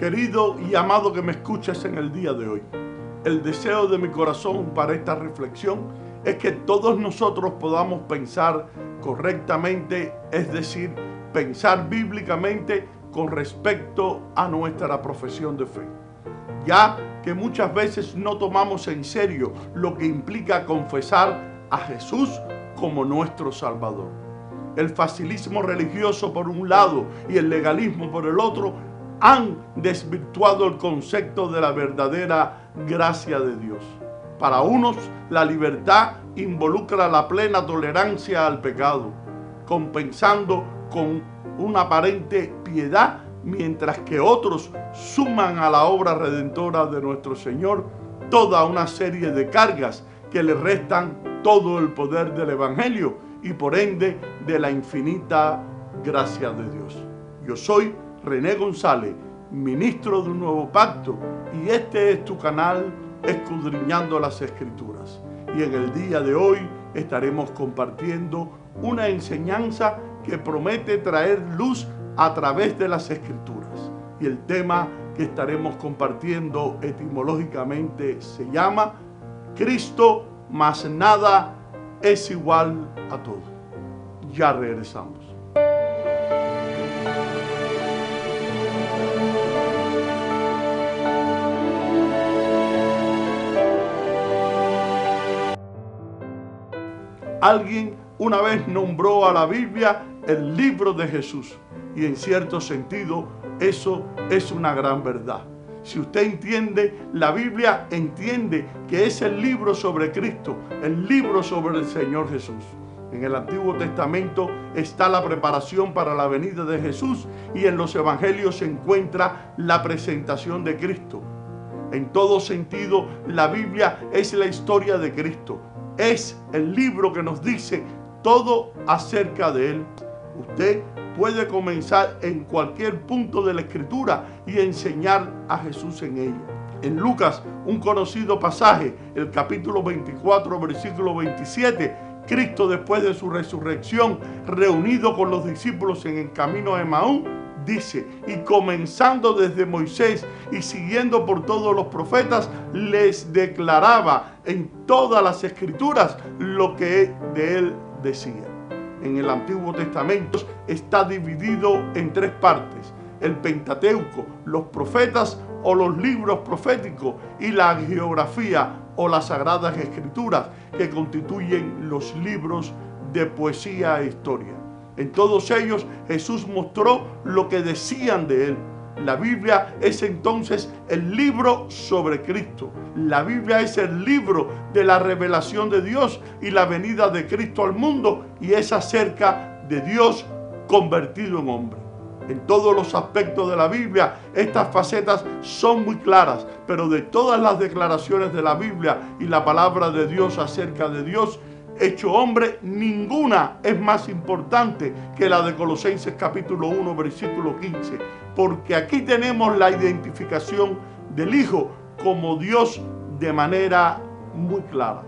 Querido y amado que me escuches en el día de hoy, el deseo de mi corazón para esta reflexión es que todos nosotros podamos pensar correctamente, es decir, pensar bíblicamente con respecto a nuestra profesión de fe. Ya que muchas veces no tomamos en serio lo que implica confesar a Jesús como nuestro Salvador. El facilismo religioso por un lado y el legalismo por el otro han desvirtuado el concepto de la verdadera gracia de Dios. Para unos, la libertad involucra la plena tolerancia al pecado, compensando con una aparente piedad, mientras que otros suman a la obra redentora de nuestro Señor toda una serie de cargas que le restan todo el poder del Evangelio y por ende de la infinita gracia de Dios. Yo soy René González, ministro de un nuevo pacto, y este es tu canal Escudriñando las Escrituras. Y en el día de hoy estaremos compartiendo una enseñanza que promete traer luz a través de las Escrituras. Y el tema que estaremos compartiendo etimológicamente se llama Cristo más nada es igual a todo. Ya regresamos. Alguien una vez nombró a la Biblia el libro de Jesús, y en cierto sentido eso es una gran verdad. Si usted entiende la Biblia, entiende que es el libro sobre Cristo, el libro sobre el Señor Jesús. En el Antiguo Testamento está la preparación para la venida de Jesús, y en los Evangelios se encuentra la presentación de Cristo. En todo sentido, la Biblia es la historia de Cristo. Es el libro que nos dice todo acerca de Él. Usted puede comenzar en cualquier punto de la Escritura y enseñar a Jesús en ella. En Lucas, un conocido pasaje, el capítulo 24, versículo 27, Cristo, después de su resurrección, reunido con los discípulos en el camino a Emaús, dice: y comenzando desde Moisés y siguiendo por todos los profetas, les declaraba en todas las Escrituras lo que de él decía. En el Antiguo Testamento está dividido en tres partes: el Pentateuco, los profetas o los libros proféticos, y la geografía o las Sagradas Escrituras, que constituyen los libros de poesía e historia. En todos ellos Jesús mostró lo que decían de Él. La Biblia es entonces el libro sobre Cristo. La Biblia es el libro de la revelación de Dios y la venida de Cristo al mundo, y es acerca de Dios convertido en hombre. En todos los aspectos de la Biblia, estas facetas son muy claras, pero de todas las declaraciones de la Biblia y la palabra de Dios acerca de Dios hecho hombre, ninguna es más importante que la de Colosenses capítulo 1, versículo 15, porque aquí tenemos la identificación del Hijo como Dios de manera muy clara.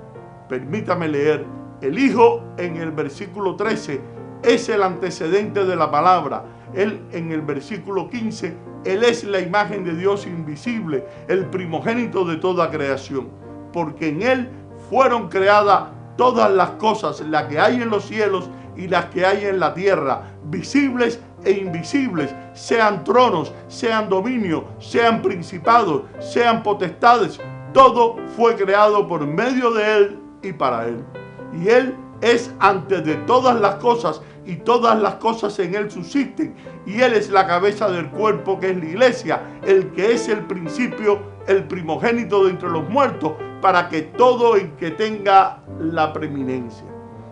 Permítame leer: el Hijo en el versículo 13 es el antecedente de la palabra. Él en el versículo 15, Él es la imagen de Dios invisible, el primogénito de toda creación, porque en Él fueron creadas todas las cosas, las que hay en los cielos y las que hay en la tierra, visibles e invisibles, sean tronos, sean dominios, sean principados, sean potestades. Todo fue creado por medio de Él y para Él. Y Él es antes de todas las cosas, y todas las cosas en Él subsisten. Y Él es la cabeza del cuerpo, que es la iglesia, el que es el principio, el primogénito de entre los muertos, para que todo el que tenga la preeminencia.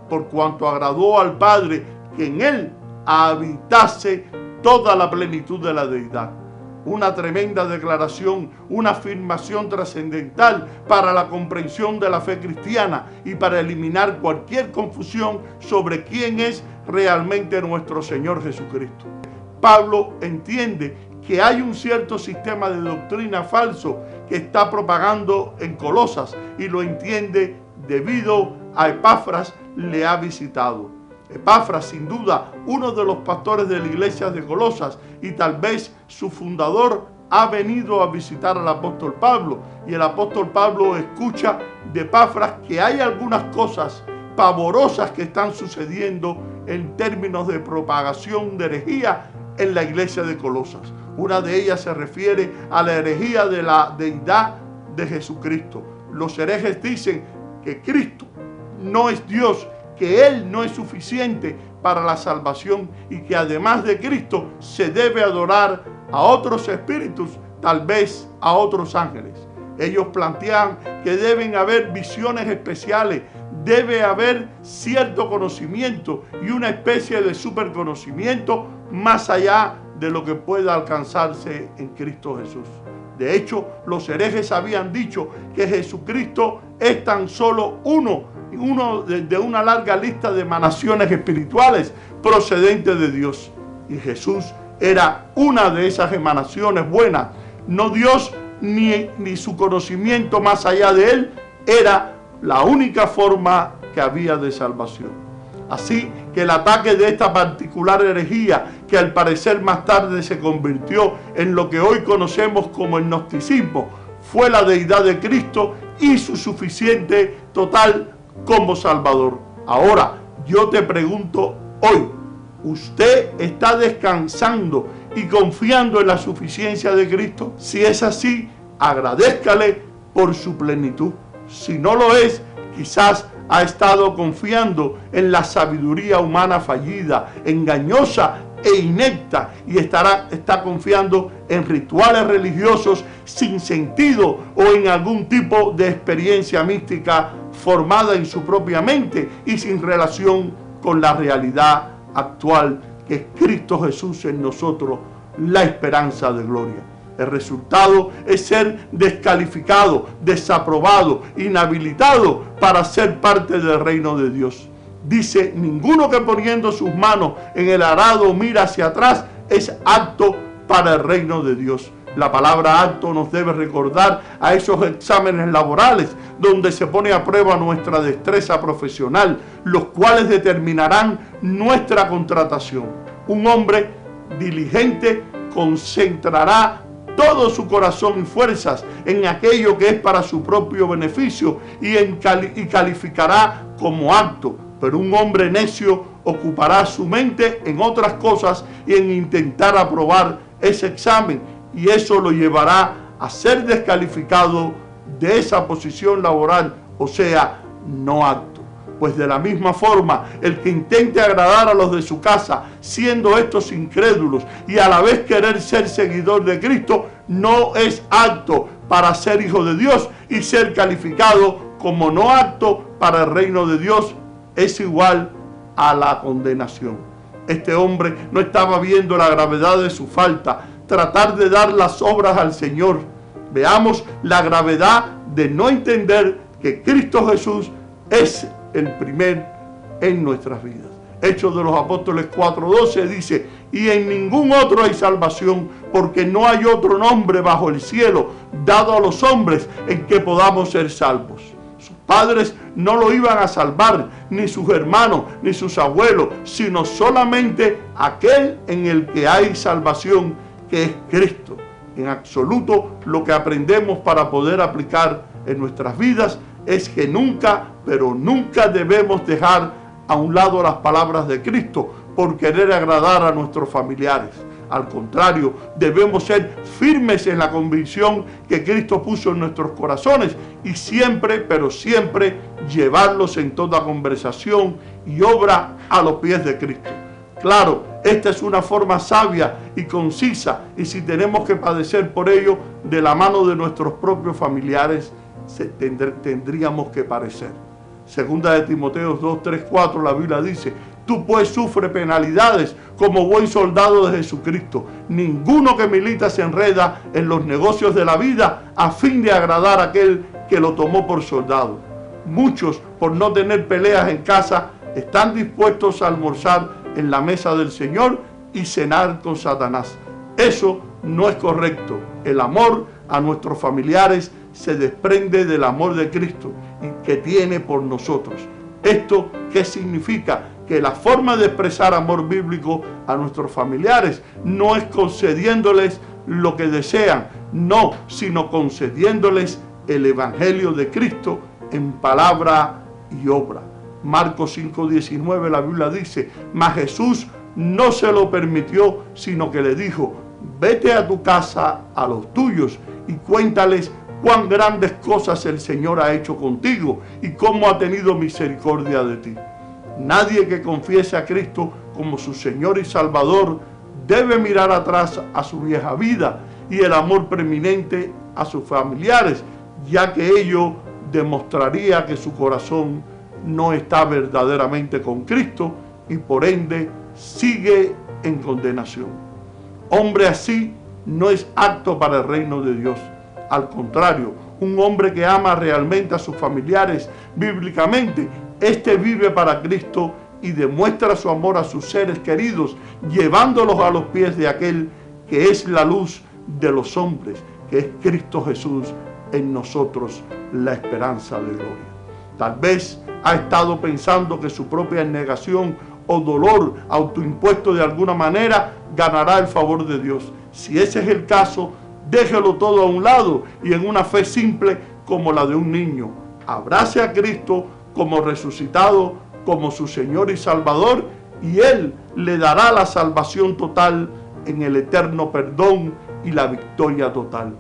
Por cuanto agradó al Padre que en Él habitase toda la plenitud de la deidad. Una tremenda declaración, una afirmación trascendental para la comprensión de la fe cristiana y para eliminar cualquier confusión sobre quién es realmente nuestro Señor Jesucristo. Pablo entiende que hay un cierto sistema de doctrina falso que está propagando en Colosas, y lo entiende debido a Epafras le ha visitado. Epafras, sin duda, uno de los pastores de la iglesia de Colosas y tal vez su fundador, ha venido a visitar al apóstol Pablo, y el apóstol Pablo escucha de Epafras que hay algunas cosas pavorosas que están sucediendo en términos de propagación de herejía en la iglesia de Colosas. Una de ellas se refiere a la herejía de la deidad de Jesucristo. Los herejes dicen que Cristo no es Dios, que Él no es suficiente para la salvación y que además de Cristo se debe adorar a otros espíritus, tal vez a otros ángeles. Ellos plantean que deben haber visiones especiales, debe haber cierto conocimiento y una especie de superconocimiento más allá de lo que pueda alcanzarse en Cristo Jesús. De hecho, los herejes habían dicho que Jesucristo es tan solo uno de una larga lista de emanaciones espirituales procedentes de Dios. Y Jesús era una de esas emanaciones buenas. No Dios ni su conocimiento más allá de Él era la única forma que había de salvación. Así que el ataque de esta particular herejía, que al parecer más tarde se convirtió en lo que hoy conocemos como el gnosticismo, fue la deidad de Cristo y su suficiente total como Salvador. Ahora, yo te pregunto hoy, ¿usted está descansando y confiando en la suficiencia de Cristo? Si es así, agradézcale por su plenitud. Si no lo es, quizás ha estado confiando en la sabiduría humana fallida, engañosa e inepta, y está confiando en rituales religiosos sin sentido o en algún tipo de experiencia mística formada en su propia mente y sin relación con la realidad actual, que es Cristo Jesús en nosotros, la esperanza de gloria. El resultado es ser descalificado, desaprobado, inhabilitado para ser parte del reino de Dios. Dice, ninguno que poniendo sus manos en el arado mira hacia atrás es apto para el reino de Dios. La palabra apto nos debe recordar a esos exámenes laborales donde se pone a prueba nuestra destreza profesional, los cuales determinarán nuestra contratación. Un hombre diligente concentrará todo su corazón y fuerzas en aquello que es para su propio beneficio y calificará como apto. Pero un hombre necio ocupará su mente en otras cosas y en intentar aprobar ese examen, y eso lo llevará a ser descalificado de esa posición laboral, o sea, no apto. Pues de la misma forma, el que intente agradar a los de su casa, siendo estos incrédulos, y a la vez querer ser seguidor de Cristo, no es apto para ser hijo de Dios, y ser calificado como no apto para el reino de Dios es igual a la condenación. Este hombre no estaba viendo la gravedad de su falta, tratar de dar las obras al Señor. Veamos la gravedad de no entender que Cristo Jesús es el primer en nuestras vidas. Hechos de los Apóstoles 4:12 dice, y en ningún otro hay salvación, porque no hay otro nombre bajo el cielo dado a los hombres en que podamos ser salvos. Sus padres no lo iban a salvar, ni sus hermanos, ni sus abuelos, sino solamente aquel en el que hay salvación, que es Cristo. En absoluto, lo que aprendemos para poder aplicar en nuestras vidas es que nunca, pero nunca debemos dejar a un lado las palabras de Cristo por querer agradar a nuestros familiares. Al contrario, debemos ser firmes en la convicción que Cristo puso en nuestros corazones y siempre, pero siempre, llevarlos en toda conversación y obra a los pies de Cristo. Claro, esta es una forma sabia y concisa, y si tenemos que padecer por ello de la mano de nuestros propios familiares, tendríamos que padecer. Segunda de Timoteo 2, 3, 4, la Biblia dice, tú pues sufre penalidades como buen soldado de Jesucristo. Ninguno que milita se enreda en los negocios de la vida a fin de agradar a aquel que lo tomó por soldado. Muchos, por no tener peleas en casa, están dispuestos a almorzar en la mesa del Señor y cenar con Satanás. Eso no es correcto. El amor a nuestros familiares se desprende del amor de Cristo y que tiene por nosotros. ¿Esto qué significa? Que la forma de expresar amor bíblico a nuestros familiares no es concediéndoles lo que desean, no, sino concediéndoles el Evangelio de Cristo en palabra y obra. Marcos 5:19, la Biblia dice: mas Jesús no se lo permitió, sino que le dijo: vete a tu casa, a los tuyos, y cuéntales cuán grandes cosas el Señor ha hecho contigo y cómo ha tenido misericordia de ti. Nadie que confiese a Cristo como su Señor y Salvador debe mirar atrás a su vieja vida y el amor preeminente a sus familiares, ya que ello demostraría que su corazón no está verdaderamente con Cristo y por ende sigue en condenación. Hombre así no es apto para el reino de Dios. Al contrario, un hombre que ama realmente a sus familiares bíblicamente, este vive para Cristo y demuestra su amor a sus seres queridos, llevándolos a los pies de aquel que es la luz de los hombres, que es Cristo Jesús en nosotros, la esperanza de gloria. Tal vez ha estado pensando que su propia negación o dolor autoimpuesto de alguna manera ganará el favor de Dios. Si ese es el caso, déjelo todo a un lado y en una fe simple como la de un niño, abrace a Cristo como resucitado, como su Señor y Salvador, y Él le dará la salvación total en el eterno perdón y la victoria total.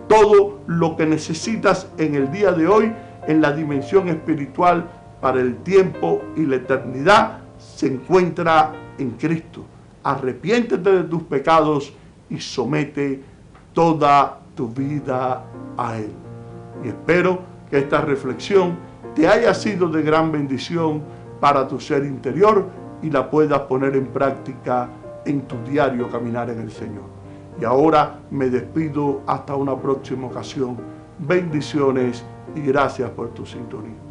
Todo lo que necesitas en el día de hoy, en la dimensión espiritual, para el tiempo y la eternidad, se encuentra en Cristo. Arrepiéntete de tus pecados y somete toda tu vida a Él. Y espero que esta reflexión te haya sido de gran bendición para tu ser interior y la puedas poner en práctica en tu diario caminar en el Señor. Y ahora me despido hasta una próxima ocasión. Bendiciones y gracias por tu sintonía.